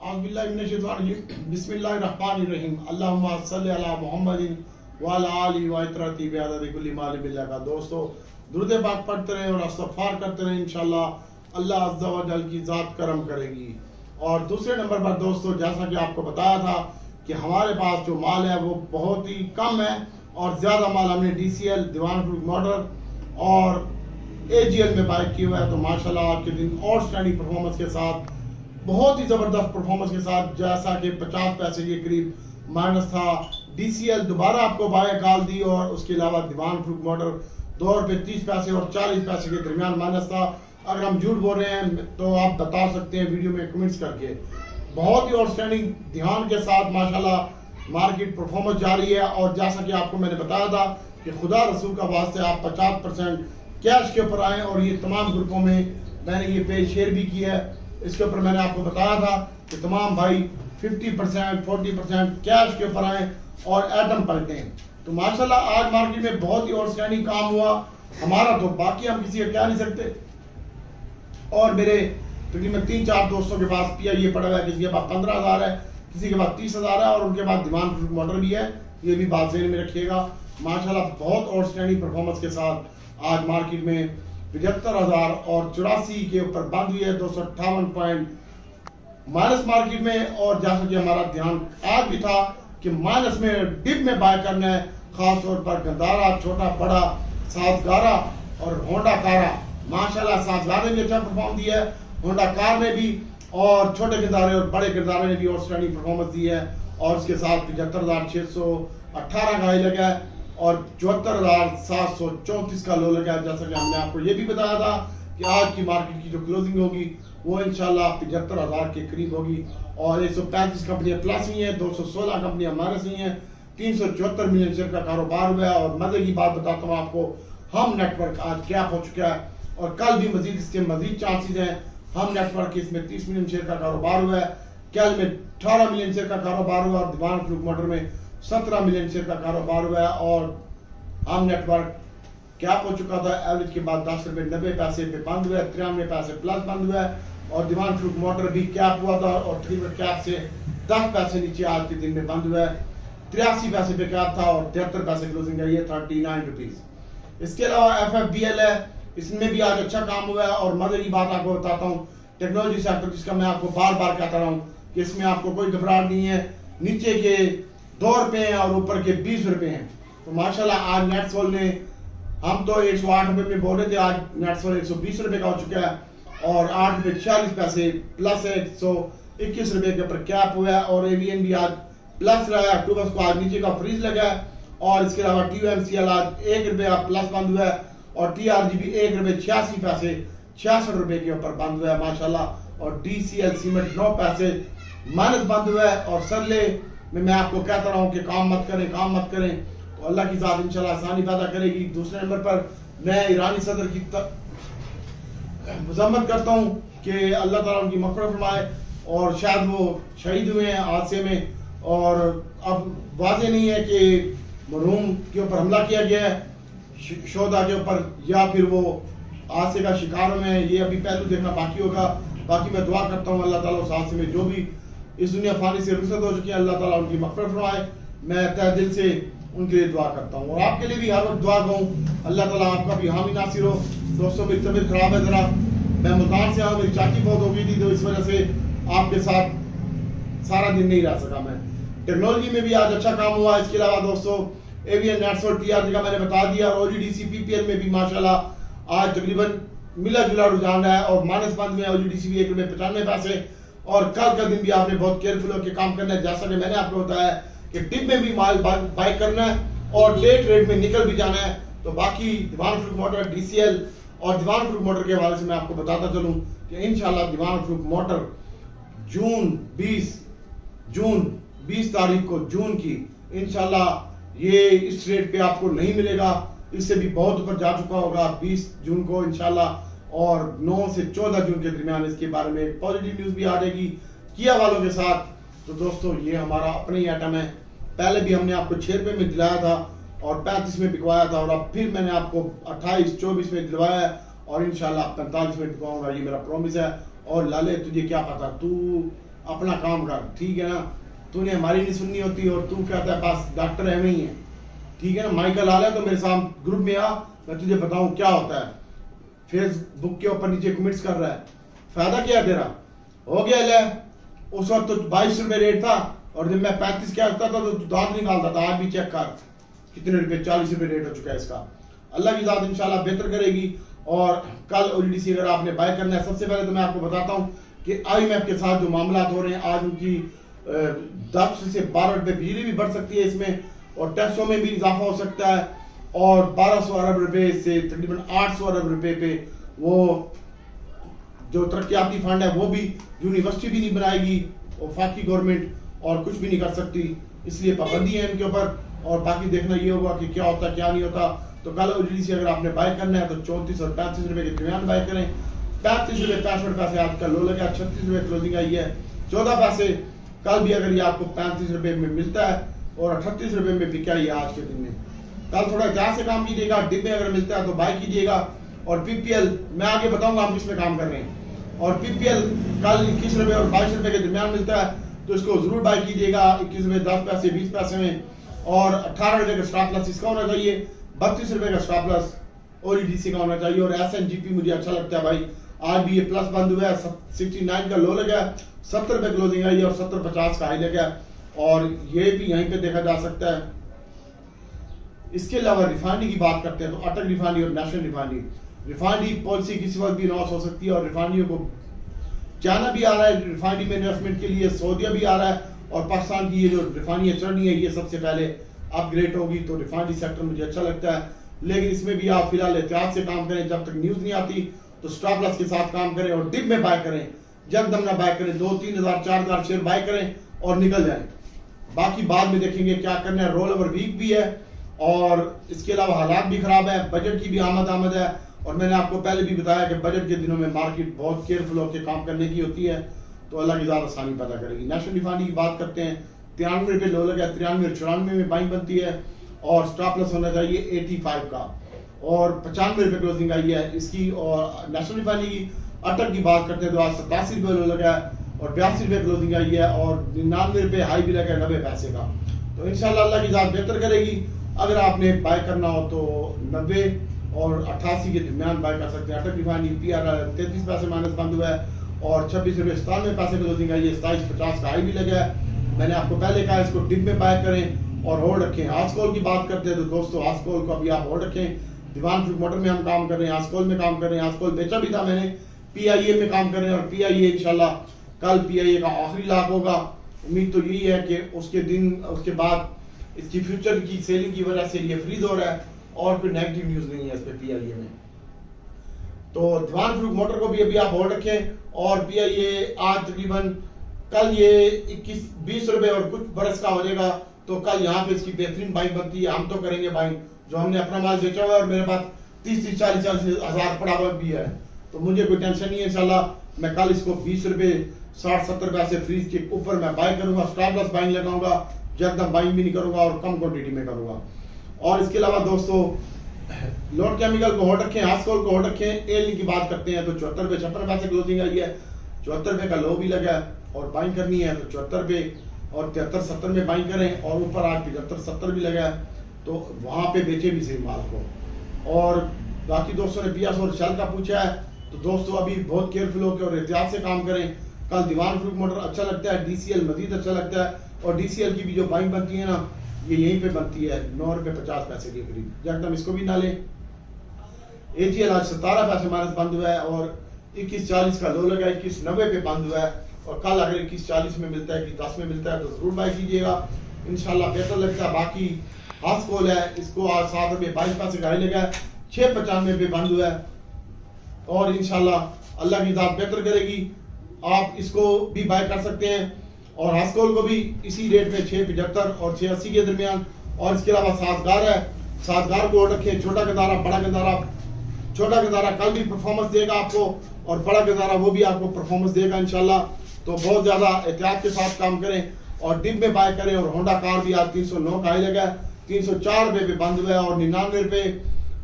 बिस्मिल्लाहिर्रहमानिर्रहीम अल्लाहुम्मा सल्लि अला मुहम्मदिन व अला आलिहि व इत्रती बिअदद कुल्ली मालिम बिल्लाह का। दोस्तों दुरूद पाक पढ़ते रहें और इस्तग़फ़ार करते रहें, इंशाअल्लाह अल्लाह अज़्ज़ा व जल की ज़ात करम करेगी। और दूसरे नंबर पर दोस्तों, जैसा कि आपको बताया था कि हमारे पास जो माल है वो बहुत ही कम है और ज़्यादा माल हमने DCL दीवान फरूख मोटर और AGL में बाय किया हुआ है। तो माशाल्लाह आज के दिन और स्टैंडिंग परफॉर्मेंस के साथ, बहुत ही ज़बरदस्त परफॉर्मेंस के साथ, जैसा कि 50 पैसे के करीब माइनस था। DCL दोबारा आपको बाय कॉल दी और उसके अलावा दीवान फरूख मोटर ₹2.30 और 40 पैसे के दरमियान माइनस था। अगर हम झूठ बोल रहे हैं तो आप बता सकते हैं वीडियो में कमेंट्स करके। बहुत ही आउटस्टैंडिंग ध्यान के साथ माशाल्लाह मार्केट परफॉर्मेंस जारी है। और जैसा कि आपको मैंने बताया था कि खुदा रसूल का वास्ते आप 50% कैश के ऊपर आए, और ये तमाम ग्रुपों में मैंने ये पेज शेयर भी किया है। इसके ऊपर मैंने आपको बताया था कि तमाम भाई 50% 40% कैश के ऊपर आए और एटम पलटें। तो माशाल्लाह आज मार्केट में बहुत ही आउटस्टैंडिंग काम हुआ हमारा, तो बाकी हम किसी का कह नहीं सकते। और मेरे तकरीबन 3-4 दोस्तों के पास PIA पड़ा हुआ है, किसी के पास 15,000 है, किसी के पास 30,000 है, और उनके पास दीवान फरूख मोटर भी है। ये भी बात ज़हन में रखिएगा। माशाल्लाह बहुत आउटस्टैंडिंग परफॉर्मेंस के साथ आज मार्केट में 75,000 और 84 के ऊपर बंद हुई है। 258 पॉइंट माइनस मार्केट में। और जैसा कि हमारा ध्यान आज भी था कि माइनस में डिप में बाय करना है, खास तौर पर गंदारा, छोटा बड़ा, सातगारा और होंडा कारा। माशाल्लाह सातगारे ने अच्छा परफॉर्म दिया है, होंडा कार ने भी, और छोटे गंदारे और बड़े गंदारे ने भी आउटस्टैंडिंग परफॉर्मेंस दी है। और उसके साथ 75,618 का हाई लगा है और 74,734 का लो लगा है। जैसा कि हमने आपको ये भी बताया था कि आज की मार्केट की जो क्लोजिंग होगी वो इंशाल्लाह 75,000 के करीब होगी। और 135 कंपनियां प्लस हुई हैं, 216 कंपनियां माइनस हुई हैं, 374 मिलियन शेयर का कारोबार हुआ है। और मजे की बात बताता हूँ आपको, हम नेटवर्क आज क्या हो चुका है और कल भी मजीद इसके मजीद चांसेस हैं। हम नेटवर्क के इसमें 30 मिलियन शेयर का कारोबार हुआ है, कल में 18 मिलियन शेयर का कारोबार हुआ, दीवान फरूख मोटर में 17 मिलियन शेयर का कारोबार हुआ है। और हम नेटवर्क क्या हो चुका था एवरेज के बाद ₹10.90 पे बंद हुआ है, 93 पैसे प्लस बंद हुआ है। और दीवान फरूख मोटर भी कैप हुआ था और तकरीबन कैप से 10 पैसे नीचे आज के दिन में बंद हुआ है। 83 पैसे पे कैप था और 73 पैसे क्लोजिंग है, ये 39 रुपीज। इसके अलावा FFBL है, इसमें भी आज अच्छा काम हुआ है। और मजे की बात आपको बताता हूँ, टेक्नोलॉजी सेक्टर जिसका मैं आपको बार बार कहता रहा हूँ कि इसमें आपको कोई घबराहट नहीं है। नीचे के ₹2 हैं और ऊपर के ₹20 हैं। तो माशाल्लाह आज नेटसोल ने, हम तो 108 रुपये में बोल रहे थे, आज नेटसोल 120 रुपये का हो चुका है और ₹8.46 प्लस है, 121 रुपये के ऊपर कैप हुआ है। और AVN भी आज प्लस रहा है, अक्टूबर को आज नीचे का फ्रीज लगा है। और इसके अलावा TUMCL आज ₹1 प्लस बंद हुआ है और TRG भी ₹1.86 ₹66 के ऊपर बंद हुआ है माशाल्लाह। और DCL सीमेंट 9 पैसे माइनस बंद हुआ है। और सरले में मैं आपको कहता रहा हूँ कि काम मत करें, काम मत करें, तो अल्लाह की ज़ात इंशाल्लाह आसानी पैदा करेगी। दूसरे नंबर पर मैं ईरानी सदर की मजम्मत करता हूँ कि अल्लाह ताला उनकी मग़फ़िरत फरमाए, और शायद वो शहीद हुए हैं हादसे में, और अब वाज़ेह नहीं है कि मरहूम के ऊपर हमला किया गया है शोधा के ऊपर या फिर वो हादसे का शिकार हुए हैं। ये अभी पहलू देखना बाकी होगा। बाकी मैं दुआ करता हूँ अल्लाह ताला उस हादसे में जो भी इस दुनिया फानी से रुखसत हो चुकी है, अल्लाह ताला उनकी मग़फ़िरत फरमाए। मैं तहे दिल से उनके लिए दुआ करता हूँ और आपके लिए भी हर वक्त दुआ करूँ, अल्लाह ताला आपका भी हामी नासिर हो। दोस्तों मेरी तबीयत खराब है ज़रा, मैं मुल्तान से आऊँ, मेरी चाची बहुत हो गई थी, तो इस वजह से आपके साथ सारा दिन नहीं रह सका मैं। टेक्नोलॉजी में भी आज अच्छा काम हुआ। इसके अलावा दोस्तों AVN नेटसोल TRG का मैंने बता दिया, और OGDC PPL में भी माशाल्लाह आज तकरीबन मिला जुला रुझान है और माइनस बंद में OGDC भी ₹1.95। और कल का दिन भी आपने बहुत केयरफुल होकर काम करना है, जैसा कि मैंने आपको बताया कि डिप में भी माल बाय करना है और डे ट्रेड में निकल भी जाना है। तो बाकी दीवान फरूख मोटर, DCL और दीवान फरूख मोटर के हवाले से मैं आपको बताता चलूँ कि इंशाल्लाह दीवान फरूख मोटर जून 20 तारीख को जून की इंशाल्लाह ये इस रेट पे आपको नहीं मिलेगा, इससे भी बहुत ऊपर जा चुका होगा 20 जून को इंशाल्लाह। और 9 से 14 जून के दरमियान इसके बारे में एक पॉजिटिव न्यूज़ भी आ जाएगी किया वालों के साथ। तो दोस्तों ये हमारा अपना ही आइटम है, पहले भी हमने आपको ₹6 में दिलाया था और 35 में बिकवाया था, और अब फिर मैंने आपको 28-24 में दिलवाया है और इंशाल्लाह 45 में बिकवाऊंगा, ये मेरा प्रॉमिस है। और लाले तुझे क्या पता, तू अपना काम कर, ठीक है ना। तूने हमारी नहीं सुननी होती और तू कहता है बस डॉक्टर एवं ही है, ठीक है ना। माइकल आला तो मेरे साथ ग्रुप में आ, मैं तुझे बताऊं क्या होता है। फेसबुक के ऊपर नीचे कमेंट्स कर रहा है, फायदा क्या तेरा, हो गया ले। उस वक्त तो 22 रुपए रेट था और जब मैं 35 के आता था तो दांत निकालता था। आज भी चेक कर कितने रुपए, 40 रुपए रेट हो चुका है इसका। अल्लाह की जात इंशाल्लाह बेहतर करेगी। और कल ओजीडीसी अगर आपने बाय करना है, सबसे पहले तो मैं आपको बताता हूं कि IMF के साथ जो मामला हो रहे हैं, आज उनकी 10 से 12 रुपए बिजली भी बढ़ सकती है इसमें, और टैक्सों में भी इजाफा हो सकता है, और 1200 अरब रुपए से तकरीबन 800 अरब रुपए पे वो जो तरक्याती फंड है वो भी यूनिवर्सिटी भी नहीं बनाएगी वफाकी गवर्नमेंट, और कुछ भी नहीं कर सकती, इसलिए पाबंदी है इनके ऊपर। और बाकी देखना ये होगा कि क्या होता क्या नहीं होता। तो कल ओजीडीसी अगर आपने बाय करना है तो 34 और 35 रुपए के दरमियान बाय करें। 35 रुपए 65 पैसे आज का लो लगा, 36 रुपए क्लोजिंग आई है, 14 पैसे। कल भी अगर ये आपको 35 रुपए में मिलता है और 38 रुपए में बिका ये आज के दिन में, कल थोड़ा ध्यान से काम कीजिएगा। डिप में अगर मिलता है तो बाय कीजिएगा। और PPL मैं आगे बताऊंगा हम किस में काम कर रहे हैं। और PPL कल 21 रुपए और 22 रुपए के दरमियान मिलता है तो इसको जरूर बाय कीजिएगा। 21 रुपए 10 पैसे 20 पैसे में, और 18 रुपए का स्टॉप लॉस इसका होना चाहिए, 32 रुपए का स्टॉप लॉस ओजीडीसी का होना चाहिए। और SNGP मुझे अच्छा लगता है भाई, आज भी ये प्लस बंद हुआ है, 69 का लो लगा, 70 रुपए क्लोजिंग आई है और 70.50 का हाई लगा, और ये भी यहीं पे देखा जा सकता है। इसके अलावा रिफाइनरी की बात करते हैं तो अटक रिफाइनरी और नेशनल रिफाइनरी पॉलिसी किसी वक्त भी लॉस हो सकती है, और रिफाइनरियों को चाइना भी आ रहा है रिफाइनरी में इन्वेस्टमेंट के लिए, सऊदीया भी आ रहा है, और पाकिस्तान की ये जो रिफाइनरियाँ चल रही है ये सबसे पहले अपग्रेड होगी। तो रिफाइनरी सेक्टर मुझे अच्छा लगता है, लेकिन इसमें भी आप फिलहाल एहतियात से काम करें। जब तक न्यूज नहीं आती तो स्टॉप लॉस के साथ काम करें, और डिप में बाय करें, जब ना बाय करें। 2-3 हज़ार 4 हज़ार शेयर बाय करें और निकल जाए। बाकी बाद में देखेंगे क्या करना है। रोल ओवर वीक भी है, और इसके अलावा हालात भी खराब है, बजट की भी आमद है। और मैंने आपको पहले भी बताया कि बजट के दिनों में मार्केट बहुत केयरफुल होकर काम करने की होती है, तो अल्लाह की ज़्यादा आसानी पैदा करेगी। नेशनल रिफाइनरी की बात करते हैं, 93 रुपये लो लगा, 93 और 94 में बाइंग बनती है, और स्टॉप लॉस होना चाहिए 85 का, और 95 रुपये क्लोजिंग आई है इसकी। और नेशनल रिफाइनरी की अटक की बात करते हैं तो आज 87 रुपये लो लगा है और 82 रुपये क्लोजिंग आई है, और 99 रुपये हाई भी लगा है 90 पैसे का। तो इंशाल्लाह अल्लाह की ज़ात बेहतर करेगी। अगर आपने बाय करना हो तो 90 और 88 के दरमियान बाय कर सकते हैं। अटक रिफाइनरी PR 33 पैसे माइनस बंद हुआ है, और 26 रुपये 97 पैसे क्लोजिंग आई है, 27.50 का हाई भी लगा है। मैंने आपको पहले कहा इसको डिप में बाय करें और होल्ड रखें। आस्कोल की बात करते हैं तो दोस्तों आस्कोल को अभी आप होल्ड रखें। दीवान फ्रूट मोटर में हम काम कर रहे हैं, आस्कोल में काम कर रहे हैं। आस्कोल बेचा भी था मैंने, PIA में काम कर रहे हैं, और PIA इंशाल्लाह कल PIA का आखिरी लाख होगा। उम्मीद तो यही है कि उसके बाद इसकी फ्यूचर की सेलिंग की वजह से ये फ्रीज हो रहा है, और कोई नेगेटिव न्यूज नहीं है इस पे PIA में। तो दीवान फ्रूट मोटर को भी अभी आप होल्ड रखें, और PIA आज तकरीबन कल ये 21-20 रुपए और कुछ बरस का हो जाएगा, तो कल यहाँ पे इसकी बेहतरीन बाइंग बनती है। हम तो करेंगे बाइंग, जो हमने अपना माल बेचा हुआ है, और मेरे पास 30-40 हज़ार पड़ा हुआ भी है, तो मुझे कोई टेंशन नहीं है। इंशाल्लाह मैं कल इसको 20 रुपए 60-70 पैसे फ्रीज के ऊपर मैं बाय करूंगा, स्टॉप लॉस बाइंग लगाऊंगा, जब बाइंग भी नहीं करूंगा और कम क्वांटिटी में करूंगा। और इसके अलावा दोस्तों लोड केमिकल को होल्ड रखें, आस्कोल को होल्ड रखें। एल की बात करते हैं तो 74 रुपये 56 पैसे क्लोजिंग आई है, 74 रुपये का लो भी लगा है, और बाइंग करनी है तो 74 रुपये और 73-70 में बाइंग करें, और ऊपर आज 75-70 भी लगा है, तो वहां पे बेचे भी सही माल को। और बाकी दोस्तों ने पियास और शेल का पूछा है, तो दोस्तों अभी बहुत केयरफुल होकर और एहतियात से काम करें। कल दीवान फ्रूट मोटर अच्छा लगता है, DCL मजीद अच्छा लगता है, और DCL की भी जो बाइंग बनती है ना, ये यहीं पे बनती है 9 रुपये 50 पैसे के करीब, जब इसको भी ना लें। AGL आज 17 पैसे माइनस बंद हुआ है, और 21.40 का लो लगा, 21.90 पे बंद हुआ है, और कल अगर 21.40 में मिलता है, 21.10 में मिलता है तो जरूर बाय कीजिएगा, इंशाल्लाह बेहतर लगता है। बाकी आस्कोल है, इसको आज 7 रुपये 22 पैसे का लगा है, 6.95 पे बंद हुआ है, और इंशाल्लाह अल्लाह की ज़ात बेहतर करेगी। आप इसको भी बाय कर सकते हैं, और आस्कोल को भी इसी रेट में 6.75 और 6.80 के दरमियान। और इसके अलावा साजगार है, साजगार को रखें। छोटा गंदारा, बड़ा गंदारा, छोटा गंदारा कल भी परफॉर्मेंस देगा आपको, और बड़ा गंदारा वो भी आपको परफॉर्मेंस देगा इंशाल्लाह। तो बहुत ज्यादा एहतियात के साथ काम करें, और डिप में बाय करें। और होंडा कार भी आज 309 का हाई लगा, 304 रुपये पे बंद हुआ है, और 99 रुपये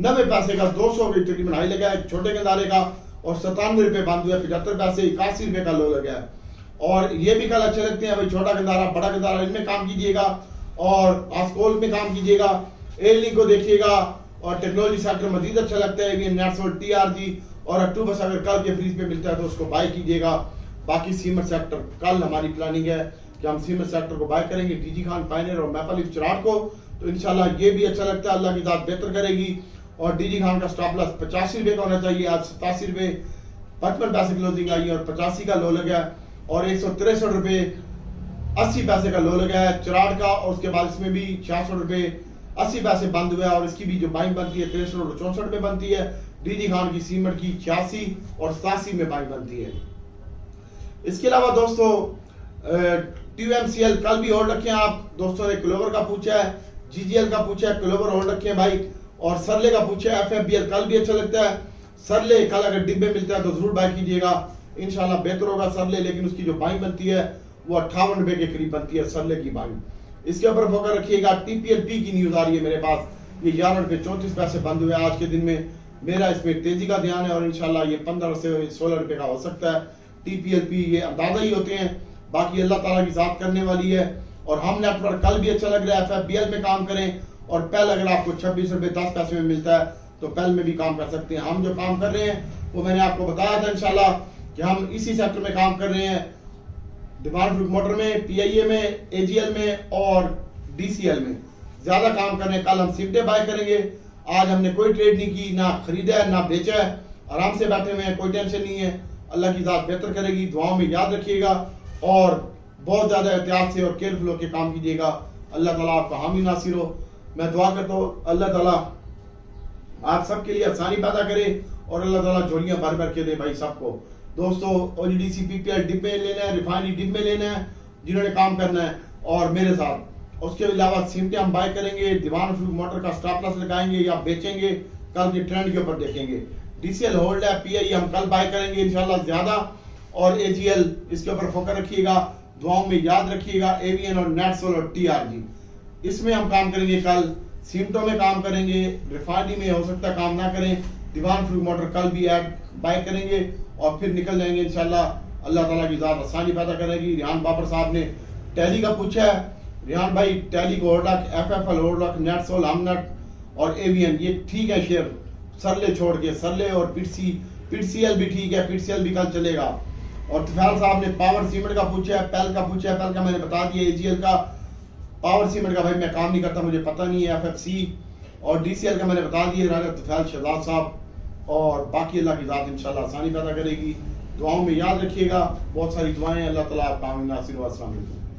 90 पैसे का 200 के तकरीबन हाई लगा है छोटे गंदारे का, और 97 रुपये बंद हुआ है, 75 पैसे 81 रुपये का लो लगा है। और ये भी कल अच्छे लगते हैं भाई, छोटा गंदारा बड़ा गंदारा इनमें काम कीजिएगा और आस्कोल में काम कीजिएगा, एयरलिंक को देखिएगा और टेक्नोलॉजी सेक्टर मजीद अच्छा लगता है एवीएन, नेटसोल, टीआरजी और अक्टूबर अगर कल के फ्रीज पे मिलता है तो उसको बाय कीजिएगा। बाकी सीमेंट सेक्टर कल हमारी प्लानिंग है कि हम सीमेंट सेक्टर को बाय करेंगे, डीजी खान, पायनियर और मैपल लीफ चिराग को, तो इंशाल्लाह ये भी अच्छा लगता है, अल्लाह की ज़ात बेहतर करेगी। और डीजी खान का स्टॉप लॉस 85 रुपये का होना चाहिए, आज 87 रुपये 55 पैसे क्लोजिंग आई है और 85 का लो लगा है और 163 रुपये 80 पैसे का लो लगा है चिराग का, और उसके बाद इसमें भी 66 रुपये 80 पैसे बंद हुआ है और इसकी भी जो बाइंग बनती है 63 और 64 रुपये बनती है। डीजी खान की सीमेंट की 86 और 87 में बाइंग बनती है। इसके अलावा दोस्तों TUMCL कल भी होल्ड रखे हैं, आप दोस्तों ने क्लोवर का पूछा है, GGL का पूछा है, क्लोवर होल्ड रखे हैं भाई, और सरले का पूछा है। FFBL कल भी अच्छा लगता है, सरले कल अगर डिब्बे मिलता है तो जरूर बाय कीजिएगा, इंशाल्लाह बेहतर होगा सरले, लेकिन उसकी जो बाइंग बनती है वो 58 रुपए के करीब बनती है सरले की बाइंग। इसके ऊपर फोकस रखिएगा। TPLP की न्यूज आ रही है मेरे पास, ये 11 रुपए 34 पैसे बंद हुए आज के दिन में, मेरा इसमें तेजी का ध्यान है और इंशाल्लाह ये 15 से 16 रुपए का हो सकता है। TPLP ये अंदाजा ही होते हैं, बाकी अल्लाह ताला की जात करने वाली है। और हम नेटवर्क कल भी अच्छा लग रहा है, FFBL में काम करें और पहल अगर आपको 26 रुपए 10 पैसे में मिलता है तो पहल में भी काम कर सकते हैं। हम जो काम कर रहे हैं वो मैंने आपको बताया था इंशाल्लाह कि हम इसी सेक्टर में काम कर रहे हैं, डिमांड फ्रूट मोटर में, PIA में, AGL में और DCL में ज्यादा काम कर रहे हैं। कल हम सिमटे बाय करेंगे, आज हमने कोई ट्रेड नहीं की, ना खरीदा है ना बेचा है, आराम से बैठे हुए हैं, कोई टेंशन नहीं है। अल्लाह की जात बेहतर करेगी, दुआओं में याद रखिएगा और बहुत ज्यादा एहतियात से और केयरफुल होकर काम कीजिएगा। अल्लाह ताला आपका हामी नासिर हो। मैं दुआ करता हूँ अल्लाह ताला आप सबके लिए आसानी पैदा करे और अल्लाह ताला झोलियां भर भर के दे भाई सबको। दोस्तों OGDC PPL डिब्बे लेना है, रिफाइनरी डिब्बे लेना है जिन्होंने काम करना है और मेरे साथ, उसके अलावा सिमटे हम बाय करेंगे, दीवान फ्रूट मोटर का स्टॉप लॉस लगाएंगे या बेचेंगे, कल के ट्रेंड के ऊपर देखेंगे। DCL होल्ड है, PIA हम कल बाय करेंगे इंशाल्लाह ज्यादा, और AGL इसके ऊपर फोकस रखिएगा, दुआओं में याद रखिएगा। AVN और नेटसोल और TRG इसमें हम काम करेंगे कल, सीमटों में काम करेंगे, रिफाइनरी में हो सकता है काम ना करें, दीवान फ्रूट मोटर कल भी ऐड बाय करेंगे और फिर निकल जाएंगे इंशाल्लाह। अल्लाह ताला की जात आसानी पैदा करेगी। रिहान बाबर साहब ने टैली का पूछा है, रिहान भाई टैली को होल्ड रख, FFL होल्ड रख, नेटसोल, हमनट और AVN ये ठीक है शेयर, सरले छोड़ के, सरले और PCL भी ठीक है, PCL भी कल चलेगा। और तुफैल साहब ने पावर सीमेंट का पूछा है, पेल का पूछा है, पेल का मैंने बता दिया, AGL का, पावर सीमेंट का भाई मैं काम नहीं करता, मुझे पता नहीं है, FFC और DCL का मैंने बता दिया तुफैल शहजाद साहब। और बाकी अल्लाह की जात इंशाल्लाह आसानी पैदा करेगी, दुआओं में याद रखिएगा, बहुत सारी दुआएं, अल्लाह ताला आपका आमीन नासिर व अस्सलाम वालेकुम।